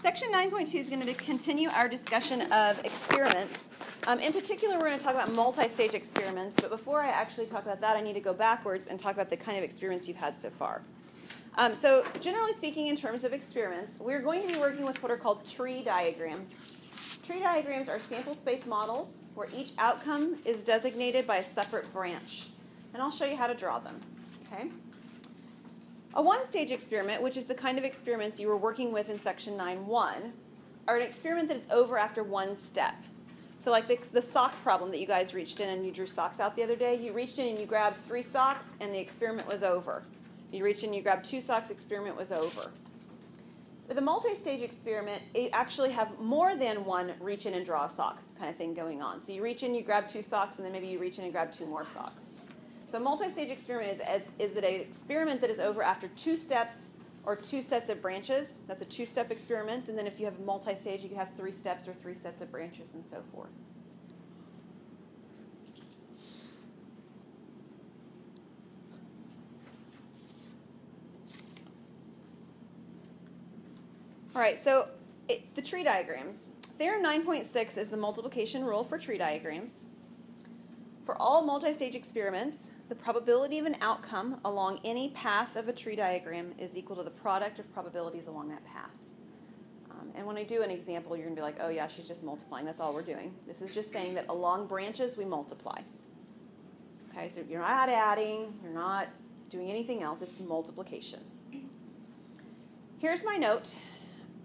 Section 9.2 is going to continue our discussion of experiments. In particular, we're going to talk about multi-stage experiments, but before I actually talk about that, I need to go backwards and talk about the kind of experiments you've had so far. So generally speaking, in terms of experiments, we're going to be working with what are called tree diagrams. Tree diagrams are sample space models where each outcome is designated by a separate branch. And I'll show you how to draw them. Okay? A one-stage experiment, which is the kind of experiments you were working with in Section 9.1, are an experiment that is over after one step. So like the sock problem that you guys reached in and you drew socks out the other day, you reached in and you grabbed 3 socks and the experiment was over. You reached in and you grabbed 2 socks, experiment was over. With a multi-stage experiment, you actually have more than one reach in and draw a sock kind of thing going on. So you reach in, you grab 2 socks, and then maybe you reach in and grab 2 more socks. So a multi-stage experiment is an experiment that is over after 2 steps or 2 sets of branches. That's a 2-step experiment. And then if you have multi-stage, you can have 3 steps or 3 sets of branches and so forth. All right, so the tree diagrams. Theorem 9.6 is the multiplication rule for tree diagrams. For all multi-stage experiments, the probability of an outcome along any path of a tree diagram is equal to the product of probabilities along that path. And when I do an example, you're going to be like, oh yeah, she's just multiplying. That's all we're doing. This is just saying that along branches, we multiply. Okay, so you're not adding, you're not doing anything else. It's multiplication. Here's my note.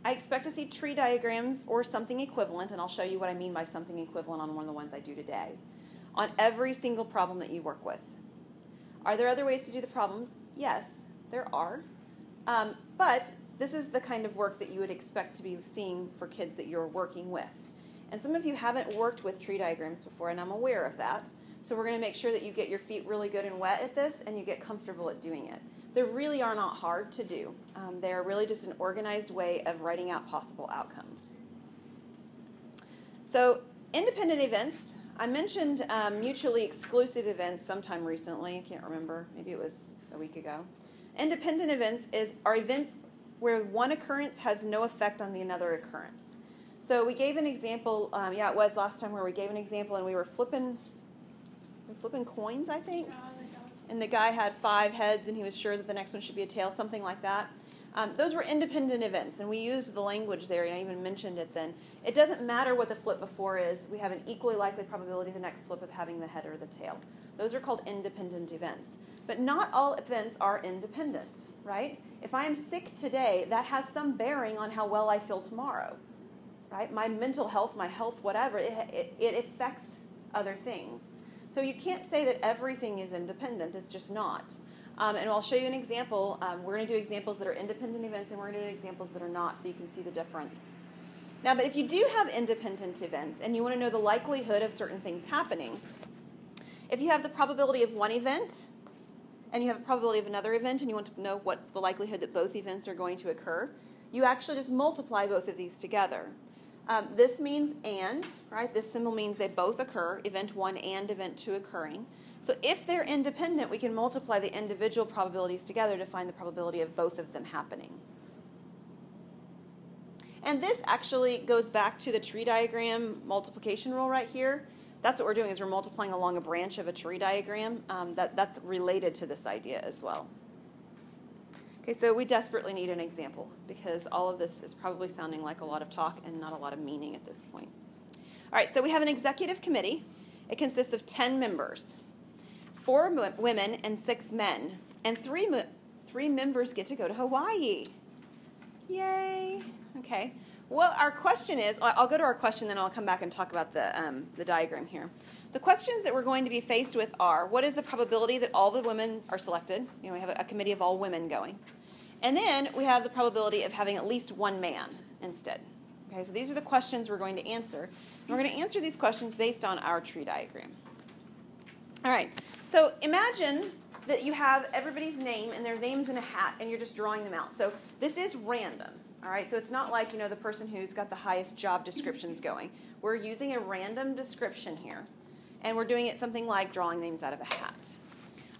I expect to see tree diagrams or something equivalent, and I'll show you what I mean by something equivalent on one of the ones I do today, on every single problem that you work with. Are there other ways to do the problems? Yes, there are. But this is the kind of work that you would expect to be seeing for kids that you're working with. And some of you haven't worked with tree diagrams before, and I'm aware of that. So we're going to make sure that you get your feet really good and wet at this, and you get comfortable at doing it. They really are not hard to do. They're really just an organized way of writing out possible outcomes. So independent events. I mentioned mutually exclusive events sometime recently. I can't remember. Maybe it was a week ago. Independent events are events where one occurrence has no effect on the another occurrence. So we gave an example. It was last time where we gave an example and we were flipping coins, I think. And the guy had 5 heads and he was sure that the next one should be a tail, something like that. Those were independent events, and we used the language there, and I even mentioned it then. It doesn't matter what the flip before is. We have an equally likely probability the next flip of having the head or the tail. Those are called independent events. But not all events are independent, right? If I am sick today, that has some bearing on how well I feel tomorrow, right? My mental health, my health, whatever, it affects other things. So you can't say that everything is independent. It's just not. And I'll show you an example. We're going to do examples that are independent events, and we're going to do examples that are not, so you can see the difference. Now, but if you do have independent events, and you want to know the likelihood of certain things happening, if you have the probability of one event, and you have a probability of another event, and you want to know what's the likelihood that both events are going to occur, you actually just multiply both of these together. This means and, right? This symbol means they both occur, event 1 and event 2 occurring. So if they're independent, we can multiply the individual probabilities together to find the probability of both of them happening. And this actually goes back to the tree diagram multiplication rule right here. That's what we're doing, is we're multiplying along a branch of a tree diagram. That's related to this idea as well. Okay, so we desperately need an example because all of this is probably sounding like a lot of talk and not a lot of meaning at this point. All right, so we have an executive committee. It consists of 10 members. 4 women and 6 men, and 3 members get to go to Hawaii. Yay! Okay. Well, our question is, I'll go to our question, then I'll come back and talk about the diagram here. The questions that we're going to be faced with are, what is the probability that all the women are selected? You know, we have a committee of all women going. And then we have the probability of having at least 1 man instead. Okay, so these are the questions we're going to answer. And we're going to answer these questions based on our tree diagram. All right, so imagine that you have everybody's name and their name's in a hat and you're just drawing them out. So this is random, all right? So it's not like, the person who's got the highest job descriptions going. We're using a random description here, and we're doing it something like drawing names out of a hat.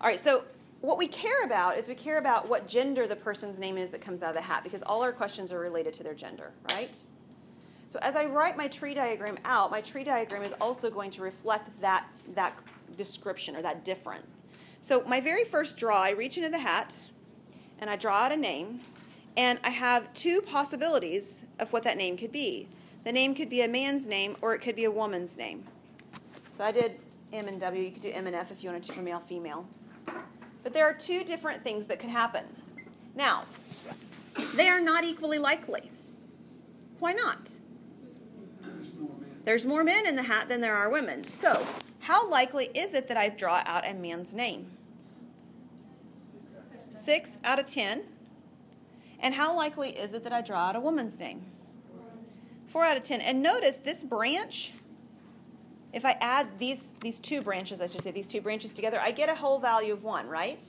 All right, so what we care about is we care about what gender the person's name is that comes out of the hat, because all our questions are related to their gender, right? So as I write my tree diagram out, my tree diagram is also going to reflect that description or that difference. So my very first draw, I reach into the hat and I draw out a name, and I have two possibilities of what that name could be. The name could be a man's name or it could be a woman's name. So I did M and W. You could do M and F if you wanted to for male, female. But there are two different things that could happen. Now, they are not equally likely. Why not? There's more men in the hat than there are women. So, how likely is it that I draw out a man's name? 6 out of 10. And how likely is it that I draw out a woman's name? 4 out of 10. And notice this branch, if I add these two branches, I should say, these two branches together, I get a whole value of 1, right?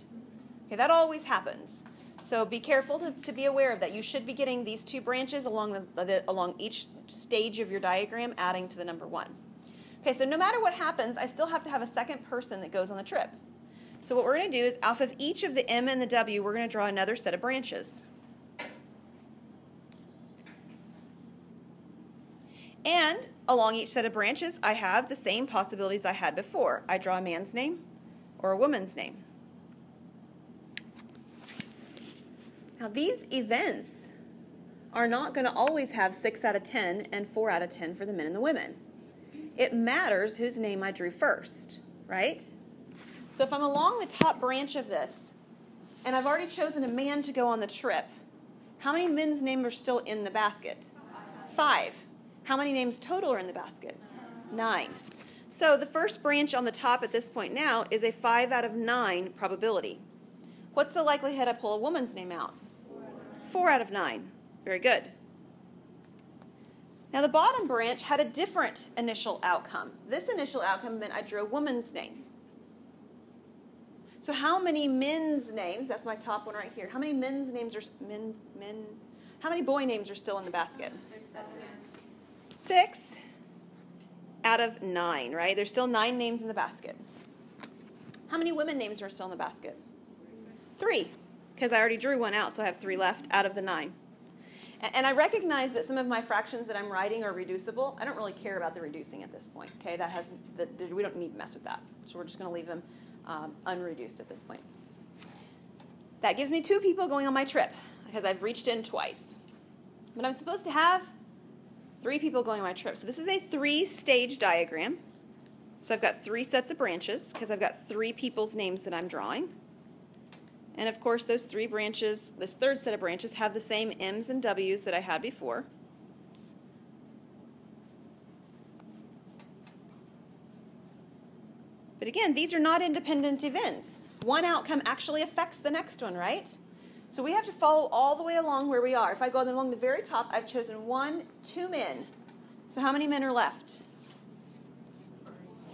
Okay, that always happens. So be careful to be aware of that. You should be getting these two branches along along each stage of your diagram, adding to the number 1. Okay, so no matter what happens, I still have to have a second person that goes on the trip. So what we're going to do is, off of each of the M and the W, we're going to draw another set of branches. And along each set of branches, I have the same possibilities I had before. I draw a man's name or a woman's name. Now, these events are not going to always have 6 out of 10 and 4 out of 10 for the men and the women. It matters whose name I drew first, right? So if I'm along the top branch of this, and I've already chosen a man to go on the trip, how many men's names are still in the basket? 5. How many names total are in the basket? 9. So the first branch on the top at this point now is a 5 out of 9 probability. What's the likelihood I pull a woman's name out? 4 out of 9. Very good. Now the bottom branch had a different initial outcome. This initial outcome meant I drew a woman's name. So how many men's names, that's my top one right here, how many men's names are, how many boy names are still in the basket? 6 out of 9, right? There's still 9 names in the basket. How many women names are still in the basket? 3, because I already drew one out, so I have 3 left out of the 9. And I recognize that some of my fractions that I'm writing are reducible. I don't really care about the reducing at this point, okay? We don't need to mess with that. So we're just going to leave them unreduced at this point. That gives me 2 people going on my trip, because I've reached in twice. But I'm supposed to have 3 people going on my trip. So this is a 3-stage diagram. So I've got 3 sets of branches, because I've got 3 people's names that I'm drawing. And of course, those 3 branches, this third set of branches, have the same M's and W's that I had before. But again, these are not independent events. One outcome actually affects the next one, right? So we have to follow all the way along where we are. If I go along the very top, I've chosen 2 men. So how many men are left?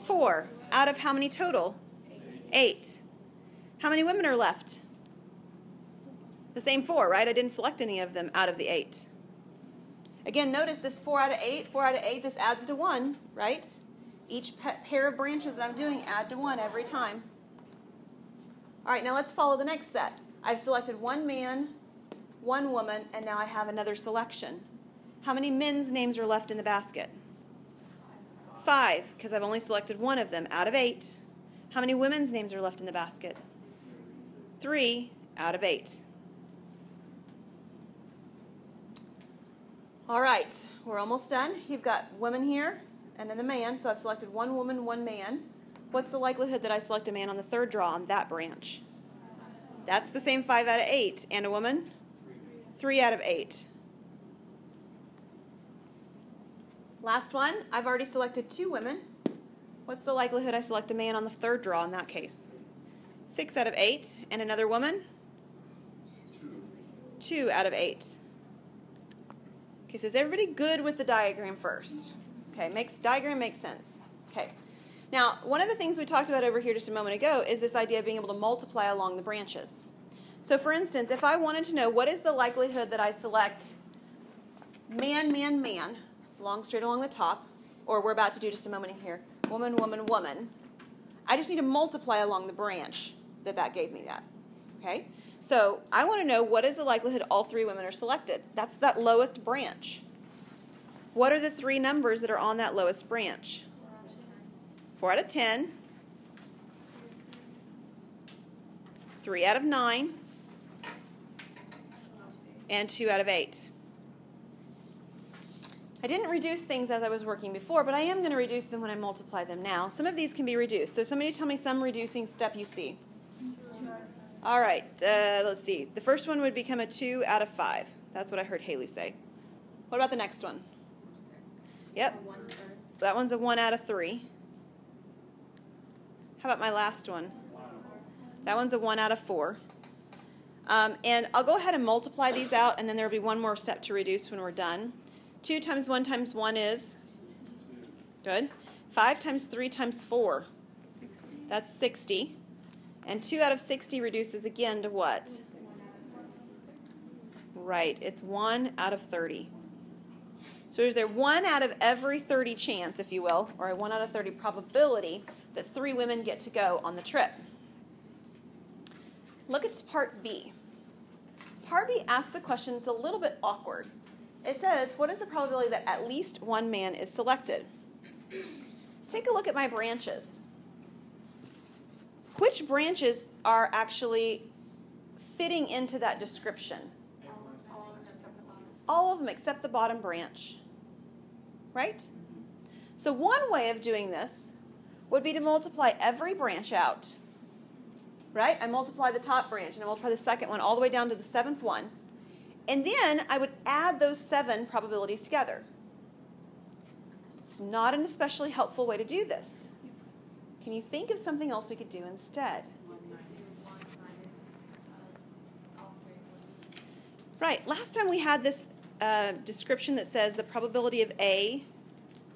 4. Out of how many total? 8. How many women are left? The same 4, right? I didn't select any of them out of the 8. Again, notice this 4 out of 8, this adds to 1, right? Each pair of branches that I'm doing add to 1 every time. All right, now let's follow the next set. I've selected 1 man, 1 woman, and now I have another selection. How many men's names are left in the basket? 5, because I've only selected 1 of them out of 8. How many women's names are left in the basket? 3 out of 8. All right, we're almost done. You've got women here and then the man, so I've selected 1 woman, 1 man. What's the likelihood that I select a man on the third draw on that branch? That's the same 5 out of 8. And a woman? 3 out of 8. Last one, I've already selected 2 women. What's the likelihood I select a man on the third draw in that case? 6 out of 8. And another woman? 2 out of 8. Okay, so is everybody good with the diagram first? Okay, diagram makes sense. Okay. Now, one of the things we talked about over here just a moment ago is this idea of being able to multiply along the branches. So for instance, if I wanted to know what is the likelihood that I select man, man, man, it's long straight along the top, or we're about to do just a moment in here, woman, woman, woman, I just need to multiply along the branch. that gave me that. Okay? So I want to know what is the likelihood all 3 women are selected. That's that lowest branch. What are the 3 numbers that are on that lowest branch? 4 out of 10. 3 out of 9. And 2 out of 8. I didn't reduce things as I was working before, but I am going to reduce them when I multiply them now. Some of these can be reduced. So somebody tell me some reducing step you see. All right, let's see. The first one would become a 2 out of 5. That's what I heard Haley say. What about the next one? Yep. That one's a 1 out of 3. How about my last one? That one's a 1 out of 4. And I'll go ahead and multiply these out, and then there will be one more step to reduce when we're done. 2 times 1 times 1 is? Good. 5 times 3 times 4? 60. That's 60. And 2 out of 60 reduces again to what? Right. It's 1 out of 30. So is there 1 out of every 30 chance, if you will, or a 1 out of 30 probability that 3 women get to go on the trip? Look at part B. Part B asks the question that's a little bit awkward. It says, what is the probability that at least 1 man is selected? Take a look at my branches. Which branches are actually fitting into that description? All of them except the bottom branch. Right? So one way of doing this would be to multiply every branch out. Right? I multiply the top branch and I multiply the second one all the way down to the 7th one. And then I would add those 7 probabilities together. It's not an especially helpful way to do this. Can you think of something else we could do instead? Right. Last time we had this description that says the probability of A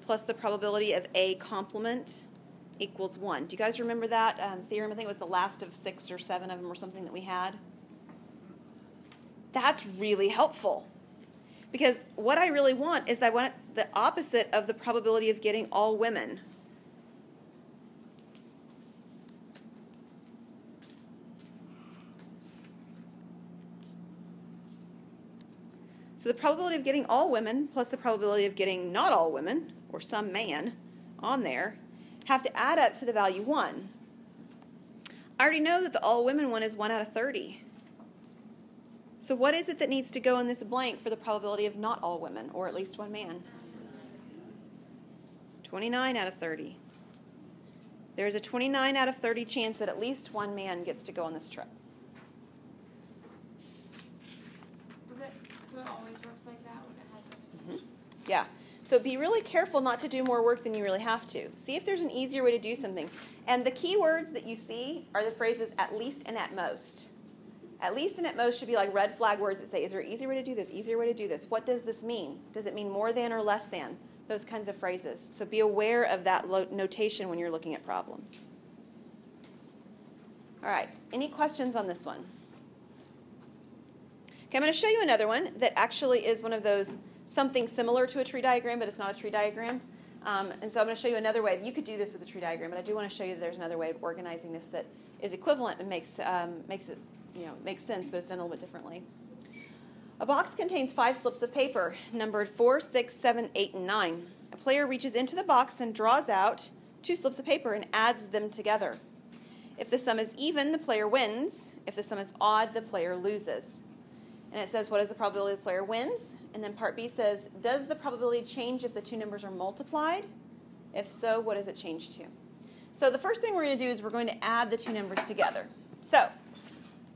plus the probability of A complement equals 1. Do you guys remember that theorem? I think it was the last of 6 or 7 of them or something that we had. That's really helpful. Because what I really want is I want the opposite of the probability of getting all women. So the probability of getting all women plus the probability of getting not all women, or some man, on there, have to add up to the value 1. I already know that the all women one is 1 out of 30. So what is it that needs to go in this blank for the probability of not all women, or at least 1 man? 29 out of 30. There's a 29 out of 30 chance that at least 1 man gets to go on this trip. So it always works like that when it has a... Yeah. So be really careful not to do more work than you really have to. See if there's an easier way to do something. And the key words that you see are the phrases at least and at most. At least and at most should be like red flag words that say, is there an easier way to do this, easier way to do this? What does this mean? Does it mean more than or less than? Those kinds of phrases. So be aware of that notation when you're looking at problems. All right. Any questions on this one? Okay, I'm going to show you another one that actually is one of those something similar to a tree diagram, but it's not a tree diagram. And so I'm going to show you another way. You could do this with a tree diagram, but I do want to show you that there's another way of organizing this that is equivalent and makes it makes sense, but it's done a little bit differently. A box contains 5 slips of paper, numbered 4, 6, 7, 8, and 9. A player reaches into the box and draws out 2 slips of paper and adds them together. If the sum is even, the player wins. If the sum is odd, the player loses. And it says, what is the probability the player wins? And then part B says, does the probability change if the 2 numbers are multiplied? If so, what does it change to? So the first thing we're going to do is we're going to add the 2 numbers together. So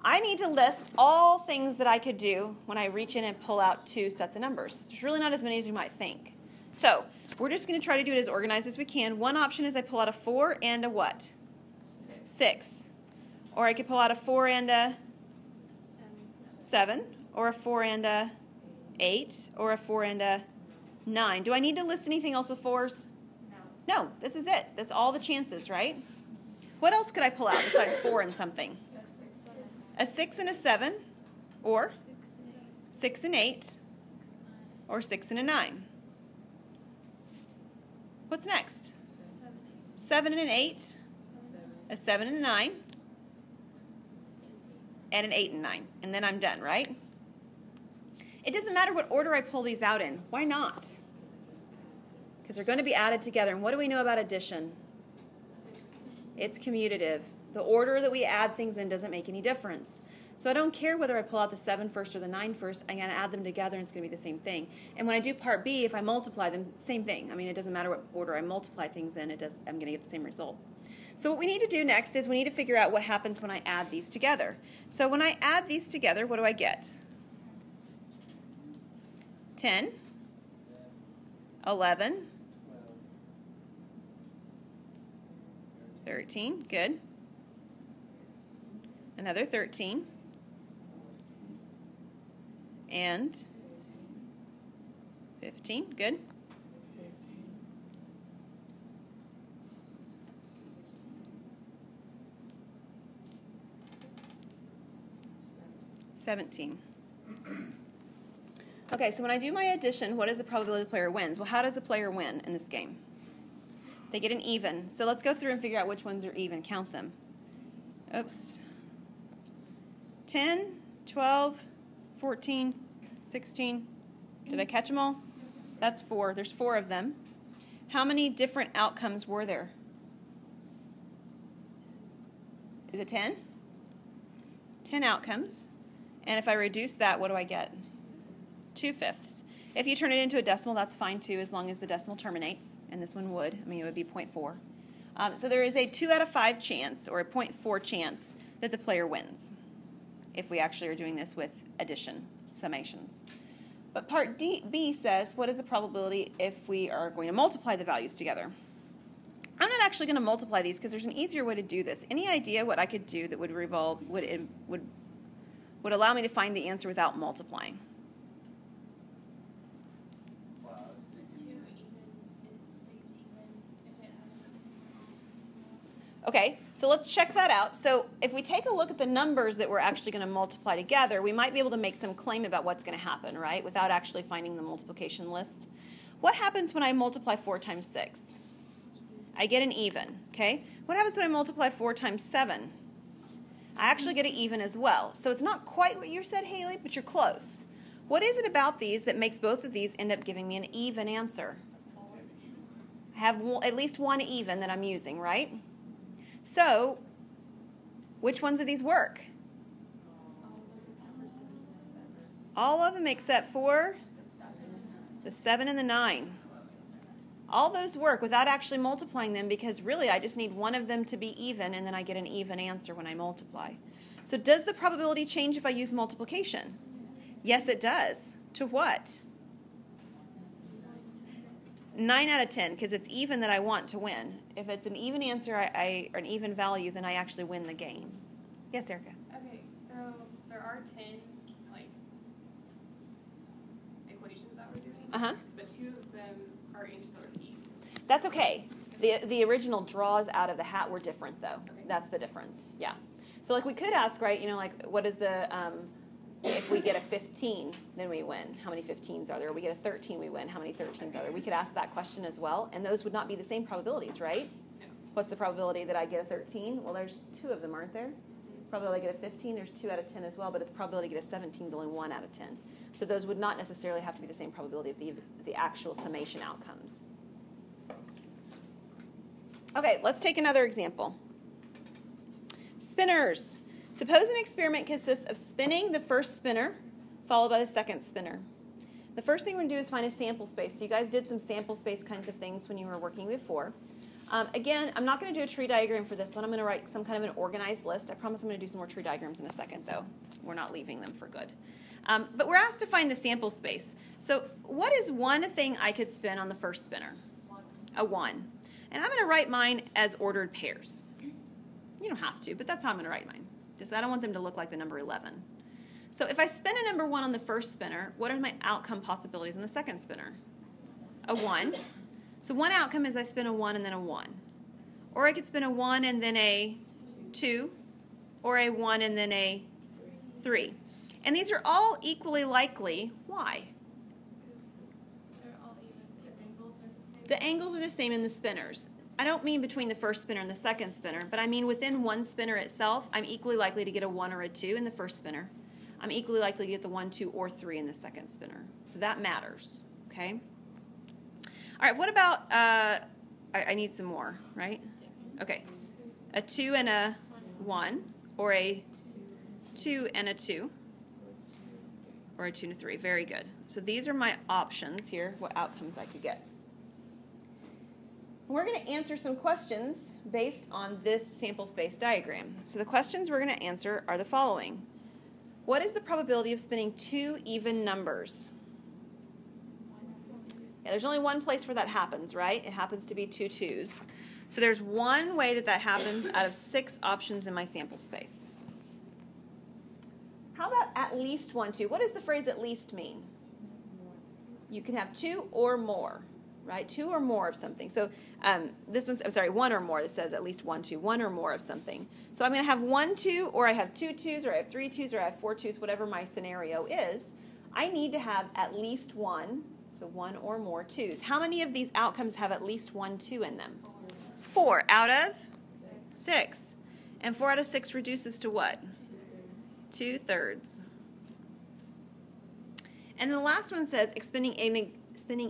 I need to list all things that I could do when I reach in and pull out 2 sets of numbers. There's really not as many as you might think. So we're just going to try to do it as organized as we can. One option is I pull out a 4 and a what? 6. Or I could pull out a 4 and a 7. Or a 4 and a 8. Or a 4 and a 9. Do I need to list anything else with 4s? No, this is it. That's all the chances, right? What else could I pull out besides 4 and something? A 6 and a 7, or 6 and 8, or 6 and a 9. What's next? 7 and an 8, a 7 and a 9, and an 8 and 9. And then I'm done, right? It doesn't matter what order I pull these out in. Why not? Because they're going to be added together. And what do we know about addition? It's commutative. The order that we add things in doesn't make any difference. So I don't care whether I pull out the 7 first or the 9 first. I'm going to add them together and it's going to be the same thing. And when I do part B, if I multiply them, same thing. I mean, it doesn't matter what order I multiply things in. I'm going to get the same result. So what we need to do next is we need to figure out what happens when I add these together. So when I add these together, what do I get? 10, 11, 13, good. Another 13, and 15, good. 17. Okay, so when I do my addition, what is the probability the player wins? Well, how does the player win in this game? They get an even. So let's go through and figure out which ones are even. Count them. Oops. 10, 12, 14, 16. Did I catch them all? That's 4. There's 4 of them. How many different outcomes were there? Is it 10? 10 outcomes. And if I reduce that, what do I get? 2/5. If you turn it into a decimal, that's fine too, as long as the decimal terminates. And this one would. I mean, it would be 0.4. So there is a 2 out of 5 chance, or a 0.4 chance, that the player wins, if we actually are doing this with addition, summations. But part B says, what is the probability if we are going to multiply the values together? I'm not actually going to multiply these because there's an easier way to do this. Any idea what I could do that would allow me to find the answer without multiplying? Okay, so let's check that out. So if we take a look at the numbers that we're actually going to multiply together, we might be able to make some claim about what's going to happen, right, without actually finding the multiplication list. What happens when I multiply 4 times 6? I get an even, okay? What happens when I multiply 4 times 7? I actually get an even as well. So it's not quite what you said, Haley, but you're close. What is it about these that makes both of these end up giving me an even answer? I have at least one even that I'm using, right? So, which ones of these work? All of them except for the 7 and the 9. All those work without actually multiplying them because really I just need one of them to be even and then I get an even answer when I multiply. So does the probability change if I use multiplication? Yes, it does. To what? 9 out of 10 because it's even that I want to win. If it's an even answer or an even value, then I actually win the game. Yes, Erica? Okay, so there are 10 equations that we're doing, but 2 of them are answers that are even. That's okay. The original draws out of the hat were different, though. Okay. That's the difference. Yeah. So we could ask, right, what is the, if we get a 15, then we win. How many 15s are there? We get a 13, we win. How many 13s are there? We could ask that question as well, and those would not be the same probabilities, right? No. What's the probability that I get a 13? Well, there's 2 of them, aren't there? Probability I get a 15, there's 2 out of 10 as well, but the probability to get a 17 is only 1 out of 10. So those would not necessarily have to be the same probability of the actual summation outcomes. Okay, let's take another example. Spinners. Suppose an experiment consists of spinning the first spinner followed by the second spinner. The first thing we're going to do is find a sample space. So you guys did some sample space kinds of things when you were working before. Again, I'm not going to do a tree diagram for this one. I'm going to write some kind of an organized list. I promise I'm going to do some more tree diagrams in a second, though. We're not leaving them for good. But we're asked to find the sample space. So what is one thing I could spin on the first spinner? 1. A 1. And I'm going to write mine as ordered pairs. You don't have to, but that's how I'm going to write mine. Just I don't want them to look like the number 11. So if I spin a number 1 on the first spinner, what are my outcome possibilities on the second spinner? A 1. So one outcome is I spin a 1 and then a 1. Or I could spin a 1 and then a 2, or a 1 and then a 3. And these are all equally likely. Why? They're all even. The angles are the same in the spinners. I don't mean between the first spinner and the second spinner, but I mean within one spinner itself, I'm equally likely to get a 1 or a 2 in the first spinner. I'm equally likely to get the 1, 2, or 3 in the second spinner. So that matters, okay? All right, what about, I need some more, right? Okay, a 2 and a 1, or a 2 and a 2, or a 2 and a 3. Very good. So these are my options here, what outcomes I could get. We're going to answer some questions based on this sample space diagram. So the questions we're going to answer are the following. What is the probability of spinning 2 even numbers? Yeah, there's only one place where that happens, right? It happens to be 2 2s. So there's one way that that happens out of 6 options in my sample space. How about at least 1 2? What does the phrase at least mean? You can have 2 or more, right? 2 or more of something. So this one's, I'm sorry, 1 or more. This says at least 1 2, 1 or more of something. So I'm going to have 1 2, or I have 2 2s, or I have 3 2s, or I have 4 2s, whatever my scenario is. I need to have at least 1, so 1 or more 2s. How many of these outcomes have at least 1 2 in them? 4 out of 6. And 4 out of 6 reduces to what? 2/3. And the last one says spinning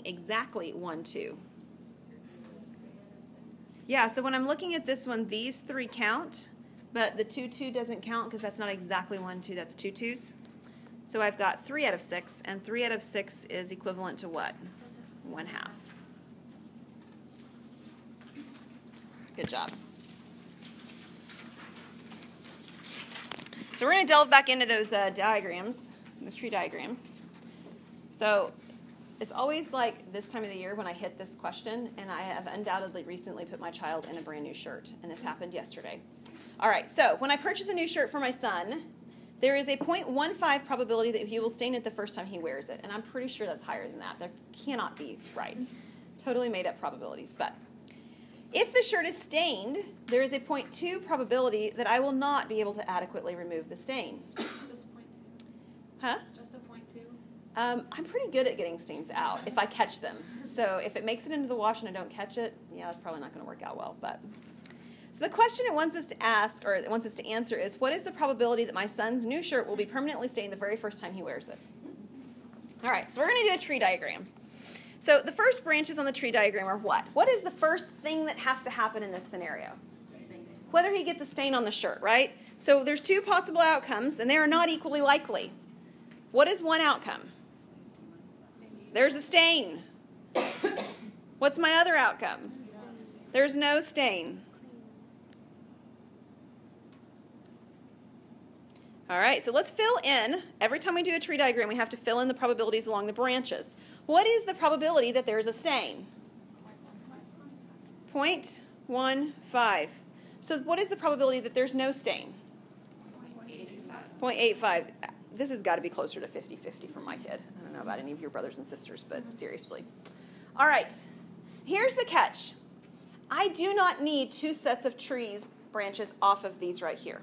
exactly 1 2. Yeah, so when I'm looking at this one, these 3 count, but the 2 2 doesn't count because that's not exactly 1 2, that's 2 2s. So I've got 3 out of 6, and 3 out of 6 is equivalent to what? 1/2. Good job. So we're going to delve back into those diagrams, those tree diagrams. So it's always like this time of the year when I hit this question, and I have undoubtedly recently put my child in a brand new shirt, and this happened yesterday. All right, so when I purchase a new shirt for my son, there is a 0.15 probability that he will stain it the first time he wears it, and I'm pretty sure that's higher than that. That cannot be right. Totally made up probabilities, but if the shirt is stained, there is a 0.2 probability that I will not be able to adequately remove the stain. Just 0.2. Huh? Just a 0.2. I'm pretty good at getting stains out if I catch them. So if it makes it into the wash and I don't catch it, yeah, that's probably not going to work out well. But so the question it wants us to ask, or it wants us to answer, is what is the probability that my son's new shirt will be permanently stained the very first time he wears it? All right, so we're going to do a tree diagram. So the first branches on the tree diagram are what? What is the first thing that has to happen in this scenario? Whether he gets a stain on the shirt, right? So there's 2 possible outcomes, and they are not equally likely. What is one outcome? There's a stain. What's my other outcome? There's no stain. All right, so let's fill in. Every time we do a tree diagram, we have to fill in the probabilities along the branches. What is the probability that there's a stain? 0.15. So what is the probability that there's no stain? 0.85. This has got to be closer to 50-50 for my kid. I don't know about any of your brothers and sisters, but seriously. All right, here's the catch. I do not need 2 sets of trees branches off of these right here.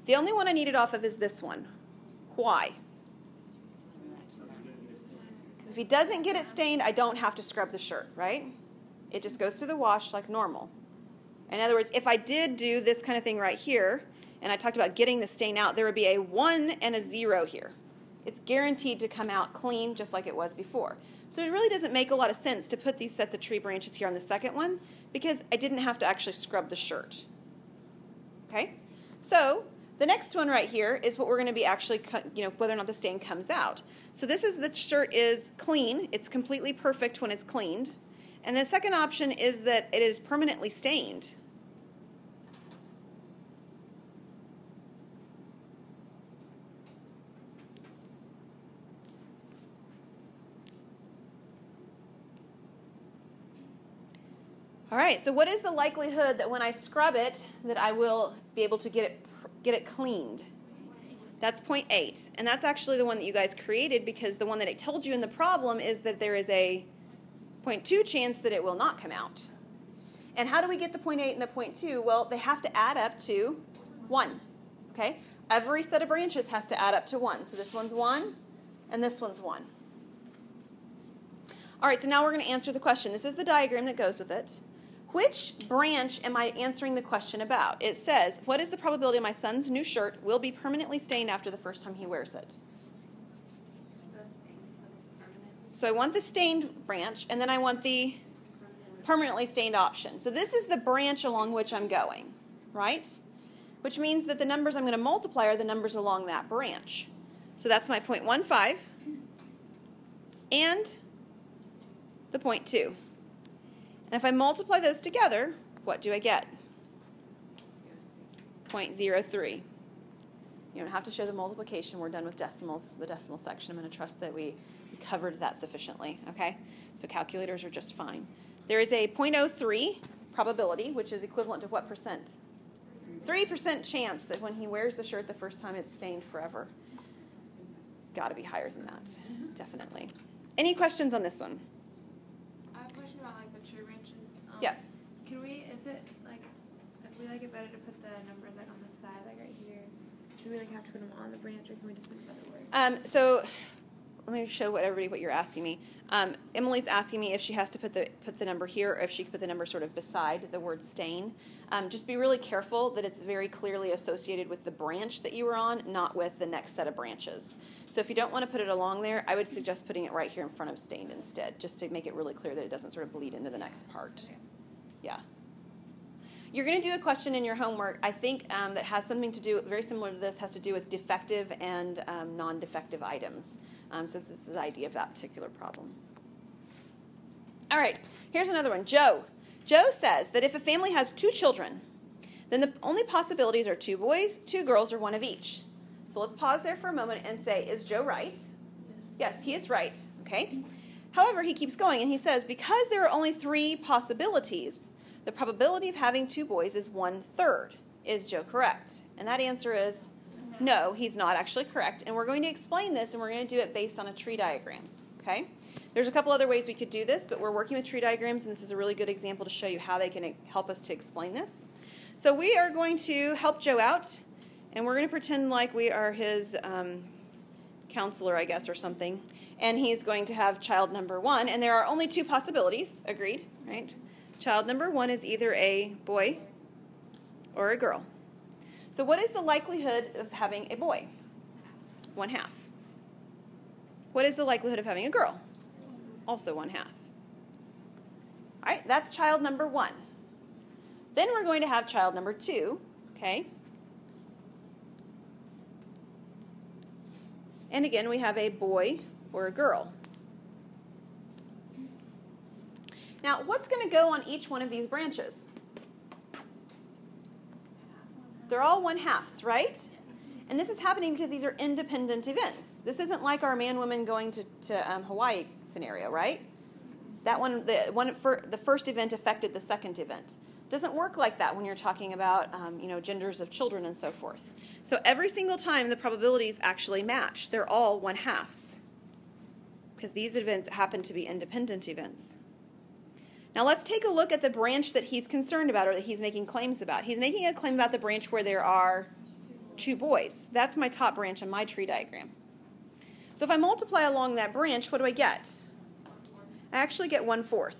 The only one I need it off of is this one. Why? Because if he doesn't get it stained, I don't have to scrub the shirt, right? It just goes through the wash like normal. In other words, if I did do this kind of thing right here, and I talked about getting the stain out, there would be a 1 and a 0 here. It's guaranteed to come out clean just like it was before. So it really doesn't make a lot of sense to put these sets of tree branches here on the second one because I didn't have to actually scrub the shirt. Okay? So the next one right here is what we're going to be actually, whether or not the stain comes out. So this is the shirt is clean. It's completely perfect when it's cleaned. And the second option is that it is permanently stained. All right, so what is the likelihood that when I scrub it that I will be able to get it cleaned? That's 0.8, and that's actually the one that you guys created because the one that I told you in the problem is that there is a 0.2 chance that it will not come out. And how do we get the 0.8 and the 0.2? Well, they have to add up to 1, okay? Every set of branches has to add up to 1. So this one's 1, and this one's 1. All right, so now we're going to answer the question. This is the diagram that goes with it. Which branch am I answering the question about? It says, what is the probability my son's new shirt will be permanently stained after the first time he wears it? So I want the stained branch, and then I want the permanently stained option. So this is the branch along which I'm going, right? Which means that the numbers I'm going to multiply are the numbers along that branch. So that's my 0.15 and the 0.2. And if I multiply those together, what do I get? 0.03. You don't have to show the multiplication. We're done with decimals, the decimal section. I'm going to trust that we covered that sufficiently, okay? So calculators are just fine. There is a 0.03 probability, which is equivalent to what percent? 3% chance that when he wears the shirt the first time it's stained forever. Got to be higher than that, definitely. Any questions on this one? I have a question about like the tree branches. Yeah. Can we, if we like it better to put the numbers like on the side, like right here, should we like have to put them on the branch, or can we just put them other way? So let me show everybody what you're asking me. Emily's asking me if she has to put the number here, or if she can put the number sort of beside the word stain. Just be really careful that it's very clearly associated with the branch that you were on, not with the next set of branches. So if you don't want to put it along there, I would suggest putting it right here in front of stained instead, just to make it really clear that it doesn't sort of bleed into the next part. Yeah. You're going to do a question in your homework, I think, that has something to do, very similar to this, has to do with defective and non-defective items. So this is the idea of that particular problem. All right, here's another one. Joe. Joe says that if a family has 2 children, then the only possibilities are 2 boys, 2 girls, or 1 of each. So let's pause there for a moment and say, is Joe right? Yes, he is right. Okay. However, he keeps going and he says, because there are only 3 possibilities, the probability of having 2 boys is 1/3. Is Joe correct? And that answer is no, he's not actually correct. And we're going to explain this, and we're going to do it based on a tree diagram. Okay? There's a couple other ways we could do this, but we're working with tree diagrams, and this is a really good example to show you how they can help us to explain this. So we are going to help Joe out, and we're going to pretend like we are his counselor, I guess, or something. And he's going to have child number 1, and there are only 2 possibilities. Agreed, right? Child number 1 is either a boy or a girl. So what is the likelihood of having a boy? 1/2. What is the likelihood of having a girl? Also 1/2. All right, that's child number 1. Then we're going to have child number 2, okay? And again, we have a boy or a girl. Now, what's going to go on each one of these branches? They're all 1/2s, right? And this is happening because these are independent events. This isn't like our man-woman going to Hawaii scenario, right? That one, the first event affected the second event. It doesn't work like that when you're talking about genders of children and so forth. So every single time the probabilities actually match. They're all 1/2s because these events happen to be independent events. Now let's take a look at the branch that he's concerned about or that he's making claims about. He's making a claim about the branch where there are 2 boys. That's my top branch on my tree diagram. So if I multiply along that branch, what do I get? I actually get 1/4.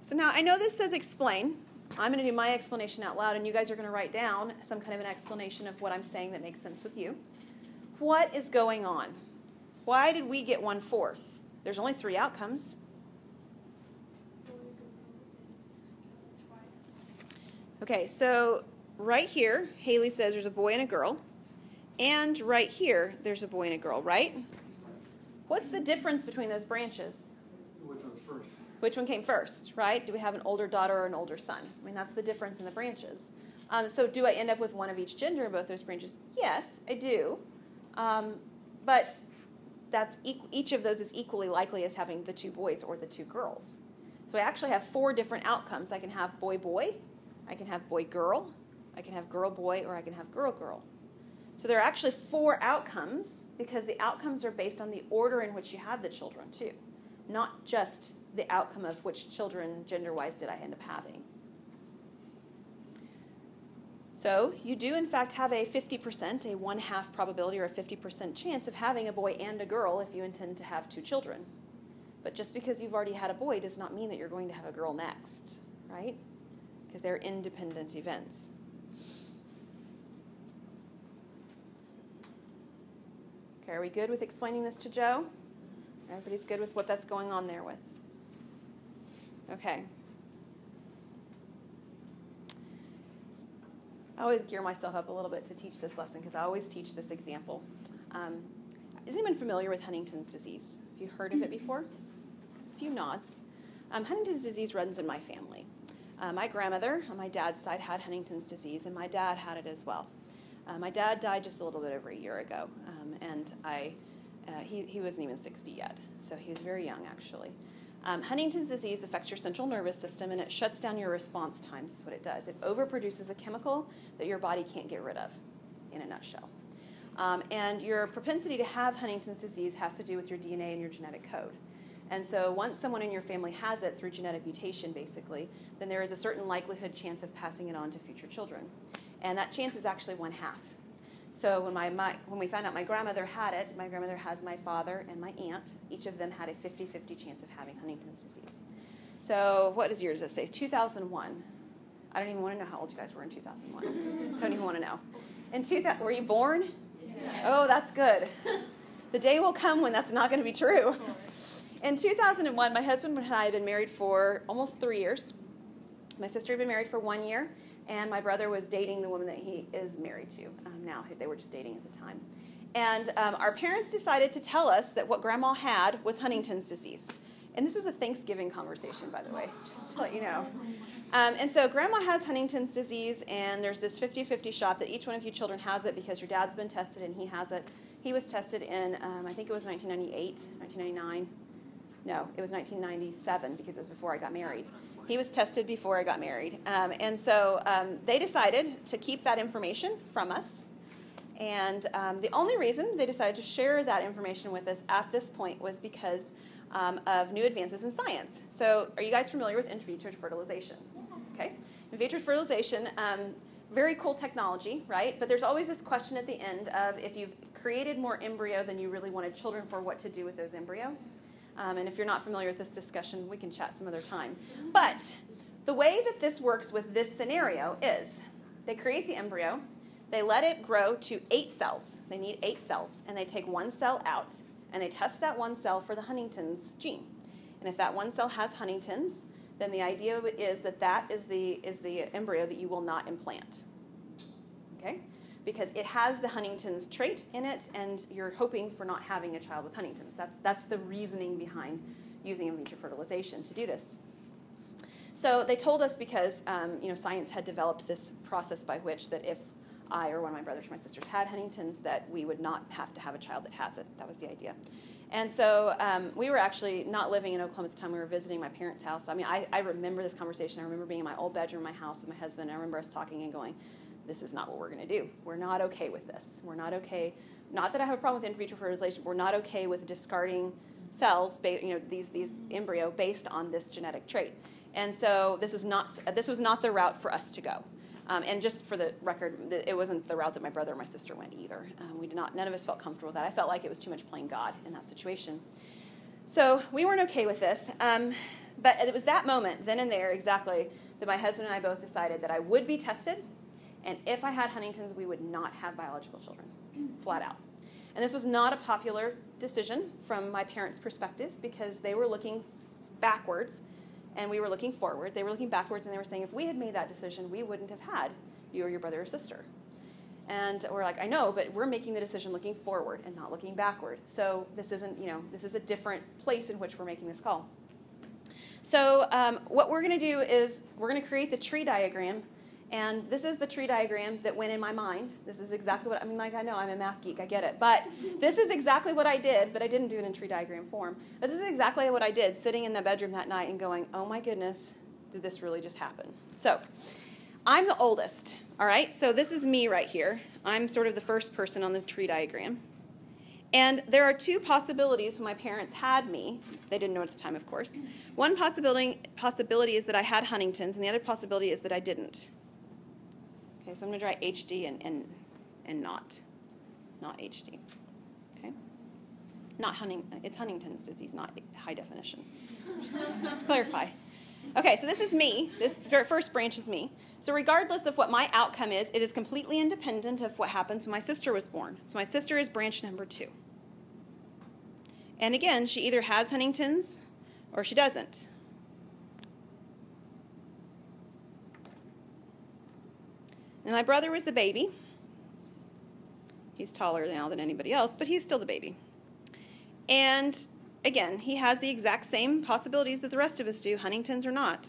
So now I know this says explain. I'm going to do my explanation out loud, and you guys are going to write down some kind of an explanation of what I'm saying that makes sense with you. What is going on? Why did we get 1/4? There's only 3 outcomes. Okay, so right here, Haley says there's a boy and a girl. And right here, there's a boy and a girl, right? What's the difference between those branches? Which one's first? Which one came first, right? Do we have an older daughter or an older son? I mean, that's the difference in the branches. So do I end up with 1 of each gender in both those branches? Yes, I do. But that's each of those is equally likely as having the 2 boys or the 2 girls. So I actually have 4 different outcomes. I can have boy-boy, I can have boy-girl, I can have girl-boy, or I can have girl-girl. So there are actually 4 outcomes because the outcomes are based on the order in which you had the children too, not just the outcome of which children gender-wise did I end up having. So you do in fact have a 50%, a 1/2 probability or a 50% chance of having a boy and a girl if you intend to have 2 children. But just because you've already had a boy does not mean that you're going to have a girl next, right? Because they're independent events. Okay, are we good with explaining this to Joe? Everybody's good with what that's going on there with? Okay. I always gear myself up a little bit to teach this lesson because I always teach this example. Is anyone familiar with Huntington's disease? Have you heard of it before? A few nods. Huntington's disease runs in my family. My grandmother on my dad's side had Huntington's disease, and my dad had it as well. My dad died just a little bit over a year ago, and he wasn't even 60 yet, so he was very young, actually. Huntington's disease affects your central nervous system, and it shuts down your response times, is what it does. It overproduces a chemical that your body can't get rid of, in a nutshell. And your propensity to have Huntington's disease has to do with your DNA and your genetic code. And so once someone in your family has it through genetic mutation, basically, then there is a certain likelihood chance of passing it on to future children. And that chance is actually 1/2. So when we found out my grandmother had it, my grandmother has my father and my aunt. Each of them had a 50-50 chance of having Huntington's disease. So what does yours say? 2001. I don't even want to know how old you guys were in 2001. Don't even want to know. Were you born? Yes. Oh, that's good. The day will come when that's not going to be true. In 2001, my husband and I had been married for almost 3 years. My sister had been married for 1 year, and my brother was dating the woman that he is married to now. They were just dating at the time. And our parents decided to tell us that what Grandma had was Huntington's disease. And this was a Thanksgiving conversation, by the way, just to let you know. And so Grandma has Huntington's disease, and there's this 50-50 shot that each one of you children has it because your dad's been tested and he has it. He was tested in, I think it was 1998, 1999. No, it was 1997 because it was before I got married. He was tested before I got married. And so they decided to keep that information from us. And the only reason they decided to share that information with us at this point was because of new advances in science. So are you guys familiar with in vitro fertilization? Okay. In vitro fertilization, very cool technology, right? But there's always this question at the end of if you've created more embryo than you really wanted children for, what to do with those embryo. And if you're not familiar with this discussion, we can chat some other time. But the way that this works with this scenario is they create the embryo, they let it grow to 8 cells. They need 8 cells, and they take 1 cell out, and they test that 1 cell for the Huntington's gene. And if that 1 cell has Huntington's, then the idea is that that is the embryo that you will not implant. Okay? Because it has the Huntington's trait in it, and you're hoping for not having a child with Huntington's. That's the reasoning behind using in vitro fertilization to do this. So they told us because science had developed this process by which that if I or one of my brothers or my sisters had Huntington's, that we would not have to have a child that has it. That was the idea. And so we were actually not living in Oklahoma at the time. We were visiting my parents' house. I mean, I remember this conversation. I remember being in my old bedroom in my house with my husband. And I remember us talking and going, this is not what we're going to do. We're not okay with this. We're not okay. Not that I have a problem with in vitro fertilization. We're not okay with discarding cells, these embryo based on this genetic trait. And so this was not the route for us to go. And just for the record, it wasn't the route that my brother or my sister went either. None of us felt comfortable with that. I felt like it was too much playing God in that situation. So we weren't okay with this. But it was that moment, then and there, exactly, that my husband and I both decided that I would be tested. And if I had Huntington's, we would not have biological children, flat out. And this was not a popular decision from my parents' perspective because they were looking backwards and we were looking forward. They were looking backwards and they were saying, if we had made that decision, we wouldn't have had you or your brother or sister. And we're like, I know, but we're making the decision looking forward and not looking backward. So this isn't, this is a different place in which we're making this call. So what we're going to do is we're going to create the tree diagram. And this is the tree diagram that went in my mind. This is exactly what, I know I'm a math geek, I get it. But this is exactly what I did, but I didn't do it in tree diagram form. But this is exactly what I did, sitting in the bedroom that night and going, oh my goodness, did this really just happen? So I'm the oldest, all right? So this is me right here. I'm sort of the first person on the tree diagram. And there are 2 possibilities when my parents had me. They didn't know at the time, of course. One possibility is that I had Huntington's, and the other possibility is that I didn't. Okay, so I'm going to try HD and not HD. Okay. Not it's Huntington's disease, not high definition. Just clarify. Okay, so this is me. This first branch is me. So regardless of what my outcome is, it is completely independent of what happens when my sister was born. So my sister is branch number 2. And again, she either has Huntington's or she doesn't. And my brother was the baby. He's taller now than anybody else, but he's still the baby. And again, he has the exact same possibilities that the rest of us do, Huntington's or not.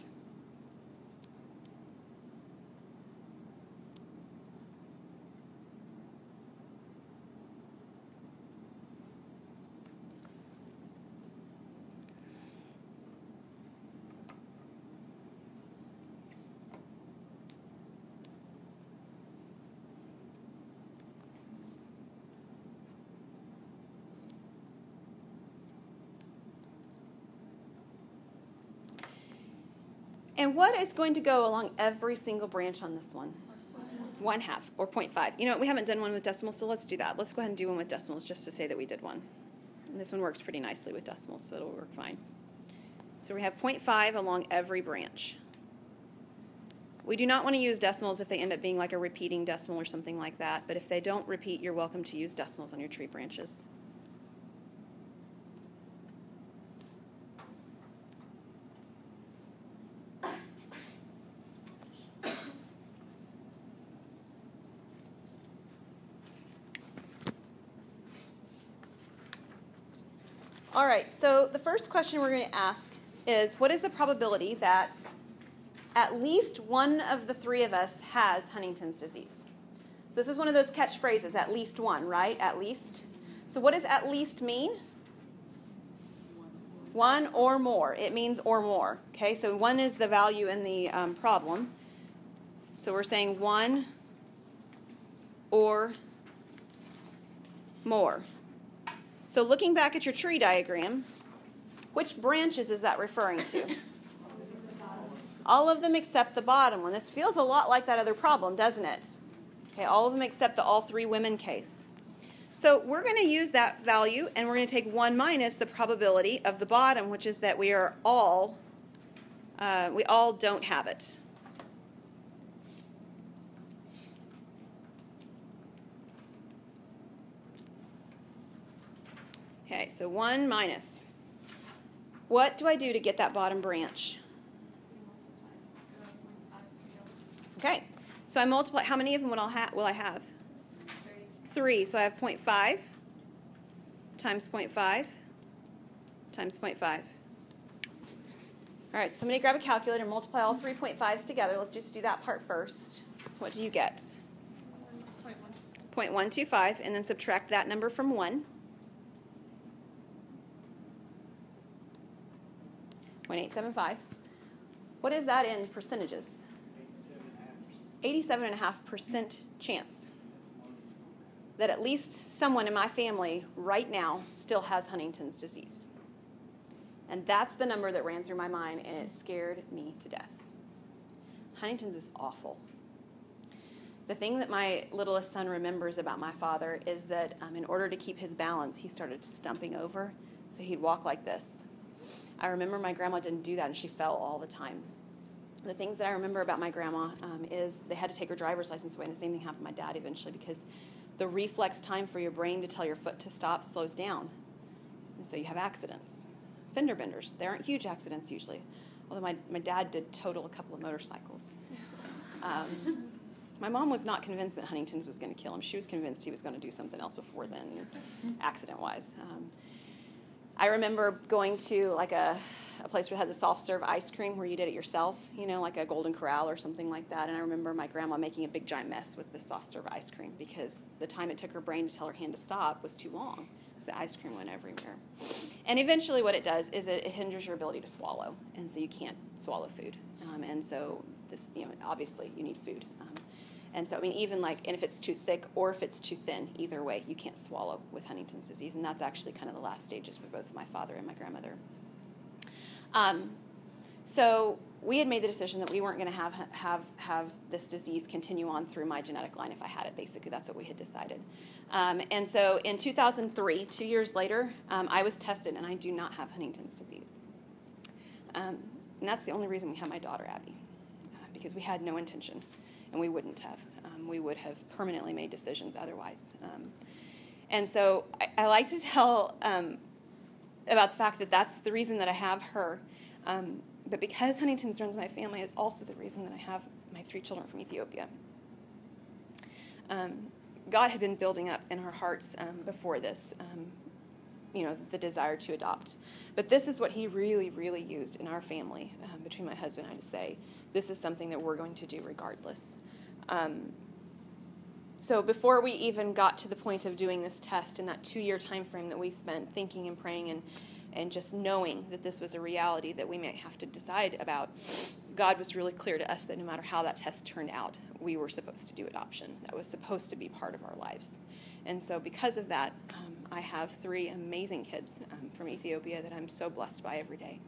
And what is going to go along every single branch on this one? 1/2 or 0.5. You know, we haven't done one with decimals, so let's do that. Let's go ahead and do one with decimals just to say that we did one. And this one works pretty nicely with decimals, so it'll work fine. So we have 0.5 along every branch. We do not want to use decimals if they end up being like a repeating decimal or something like that, but if they don't repeat, you're welcome to use decimals on your tree branches. All right, so the first question we're going to ask is, what is the probability that at least one of the 3 of us has Huntington's disease? So this is one of those catchphrases, at least one, right? At least. So what does at least mean? 1 or more. It means or more. Okay, so 1 is the value in the problem. So we're saying 1 or more. So looking back at your tree diagram, which branches is that referring to? All of them except the bottom one. This feels a lot like that other problem, doesn't it? Okay, all of them except the all 3 women case. So we're going to use that value, and we're going to take 1 minus the probability of the bottom, which is that we all don't have it. Okay, so 1 minus. What do I do to get that bottom branch? Okay, so I multiply. How many of them will I have? 3. So I have 0.5 times 0.5 times 0.5. All right, somebody grab a calculator and multiply all 3 0.5s together. Let's just do that part first. What do you get? 0.125, and then subtract that number from 1. 0.875. What is that in percentages? 87.5% chance that at least someone in my family right now still has Huntington's disease. And that's the number that ran through my mind, and it scared me to death. Huntington's is awful. The thing that my littlest son remembers about my father is that in order to keep his balance, he started stumping over, so he'd walk like this. I remember my grandma didn't do that, and she fell all the time. The things that I remember about my grandma is they had to take her driver's license away, and the same thing happened to my dad eventually, because the reflex time for your brain to tell your foot to stop slows down. And so you have accidents. Fender benders, they aren't huge accidents usually, although my dad did total a couple of motorcycles. My mom was not convinced that Huntington's was going to kill him. She was convinced he was going to do something else before then, accident-wise. I remember going to like a place where it has a soft serve ice cream where you did it yourself, you know, like a Golden Corral or something like that. And I remember my grandma making a big giant mess with the soft serve ice cream because the time it took her brain to tell her hand to stop was too long. So the ice cream went everywhere. And eventually what it does is it hinders your ability to swallow. And so you can't swallow food. And so this, you know, obviously you need food. And so, I mean, even like, and if it's too thick or if it's too thin, either way, you can't swallow with Huntington's disease. And that's actually kind of the last stages for both my father and my grandmother. So we had made the decision that we weren't going to have this disease continue on through my genetic line if I had it. Basically, that's what we had decided. And so in 2003, 2 years later, I was tested, and I do not have Huntington's disease. And that's the only reason we had my daughter, Abby, because we had no intention, and we wouldn't have. We would have permanently made decisions otherwise. And so I like to tell about the fact that that's the reason that I have her. But because Huntington's runs my family is also the reason that I have my 3 children from Ethiopia. God had been building up in our hearts before this, the desire to adopt. But this is what he really, really used in our family, between my husband and I, to say, this is something that we're going to do regardless. So before we even got to the point of doing this test in that 2-year time frame that we spent thinking and praying and just knowing that this was a reality that we might have to decide about, God was really clear to us that no matter how that test turned out, we were supposed to do adoption. That was supposed to be part of our lives. And so because of that, I have 3 amazing kids from Ethiopia that I'm so blessed by every day.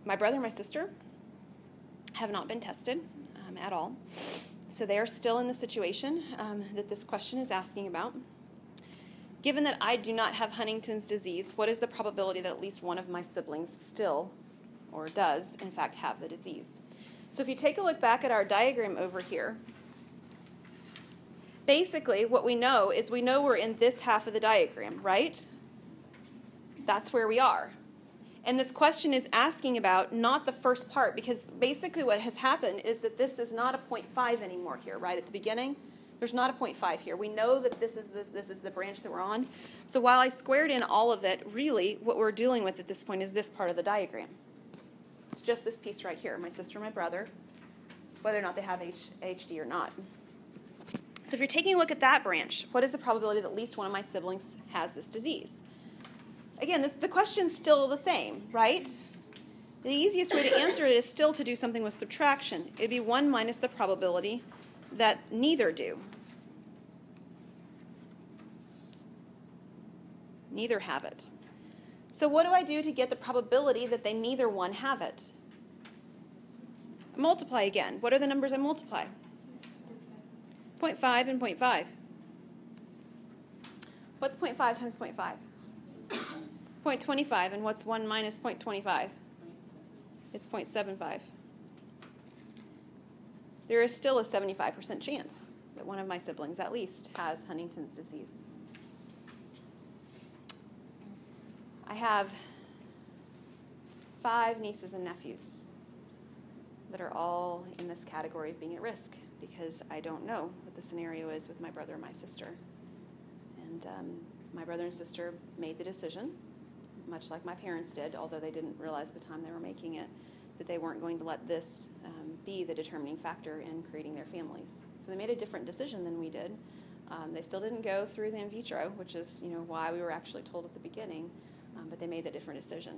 My brother and my sister have not been tested at all. So they are still in the situation that this question is asking about. Given that I do not have Huntington's disease, what is the probability that at least one of my siblings still, or does, in fact, have the disease? So if you take a look back at our diagram over here, basically what we know is we know we're in this half of the diagram, right? That's where we are. And this question is asking about not the first part, because basically what has happened is that this is not a 0.5 anymore here, right at the beginning. There's not a 0.5 here. We know that this is the branch that we're on. So while I squared in all of it, really what we're dealing with at this point is this part of the diagram. It's just this piece right here, my sister and my brother, whether or not they have HD or not. So if you're taking a look at that branch, what is the probability that at least one of my siblings has this disease? Again, the question's still the same, right? The easiest way to answer it is still to do something with subtraction. It'd be 1 minus the probability that neither do. Neither have it. So what do I do to get the probability that they neither one have it? I multiply again. What are the numbers I multiply? 0.5 and 0.5. What's 0.5 times 0.5? 0.25, and what's 1 minus 0.25? It's 0.75. There is still a 75% chance that one of my siblings at least has Huntington's disease. I have 5 nieces and nephews that are all in this category of being at risk because I don't know what the scenario is with my brother and my sister. And my brother and sister made the decision, much like my parents did, although they didn't realize the time they were making it, that they weren't going to let this be the determining factor in creating their families. So they made a different decision than we did. They still didn't go through the in vitro, which is why we were actually told at the beginning, but they made the different decision.